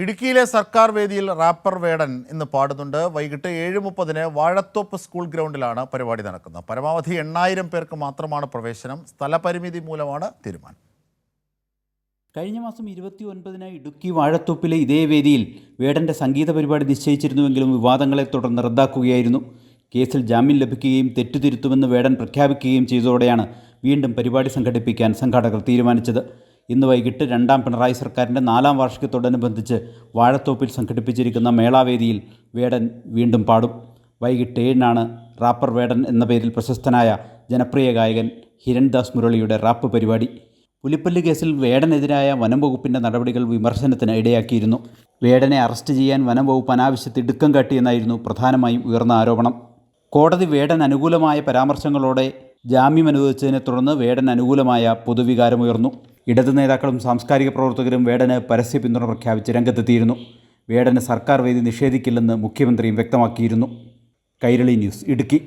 ഇടുക്കിയിലെ സർക്കാർ വേദിയിൽ റാപ്പർ വേടൻ ഇന്ന് പാടുന്നുണ്ട്. വൈകിട്ട് 7:30 വാഴത്തോപ്പ് സ്കൂൾ ഗ്രൗണ്ടിലാണ് പരിപാടി നടക്കുന്നത്. പരമാവധി 8000 പേർക്ക് മാത്രമാണ് പ്രവേശനം. സ്ഥലപരിമിതി മൂലമാണ് തീരുമാനം. കഴിഞ്ഞ മാസം 29 ഇടുക്കി വാഴത്തോപ്പിലെ ഇതേ വേദിയിൽ വേടൻ്റെ സംഗീത പരിപാടി നിശ്ചയിച്ചിരുന്നുവെങ്കിലും വിവാദങ്ങളെ തുടർന്ന് റദ്ദാക്കുകയായിരുന്നു. കേസിൽ ജാമ്യം ലഭിക്കുകയും തെറ്റുതിരുത്തുമെന്ന് വേടൻ പ്രഖ്യാപിക്കുകയും ചെയ്തതോടെയാണ് വീണ്ടും പരിപാടി സംഘടിപ്പിക്കാൻ സംഘാടകർ തീരുമാനിച്ചത്. ഇന്ന് വൈകിട്ട് രണ്ടാം പിണറായി സർക്കാരിൻ്റെ 4ാം വാർഷികത്തോടനുബന്ധിച്ച് വാഴത്തോപ്പിൽ സംഘടിപ്പിച്ചിരിക്കുന്ന മേളാവേദിയിൽ വേടൻ വീണ്ടും പാടും. വൈകിട്ട് 7-നാണ് റാപ്പർ വേടൻ എന്ന പേരിൽ പ്രശസ്തനായ ജനപ്രിയ ഗായകൻ ഹിരൺദാസ് മുരളിയുടെ റാപ്പ് പരിപാടി. പുലിപ്പല്ല് കേസിൽ വേടനെതിരായ വനം വകുപ്പിൻ്റെ നടപടികൾ വിമർശനത്തിന് ഇടയാക്കിയിരുന്നു. വേടനെ അറസ്റ്റ് ചെയ്യാൻ വനം വകുപ്പ് അനാവശ്യ തിടുക്കം കാട്ടിയെന്നായിരുന്നു പ്രധാനമായും ഉയർന്ന ആരോപണം. കോടതി വേടൻ അനുകൂലമായ പരാമർശങ്ങളോടെ ജാമ്യം അനുവദിച്ചതിനെ തുടർന്ന് വേടൻ അനുകൂലമായ പൊതുവികാരമുയർന്നു. ഇടതു നേതാക്കളും സാംസ്കാരിക പ്രവർത്തകരും വേടന് പരസ്യ പിന്തുണ പ്രഖ്യാപിച്ച് രംഗത്തെത്തിയിരുന്നു. വേടന് സർക്കാർ വേദി നിഷേധിക്കില്ലെന്ന് മുഖ്യമന്ത്രിയും വ്യക്തമാക്കിയിരുന്നു. കൈരളി ന്യൂസ്, ഇടുക്കി.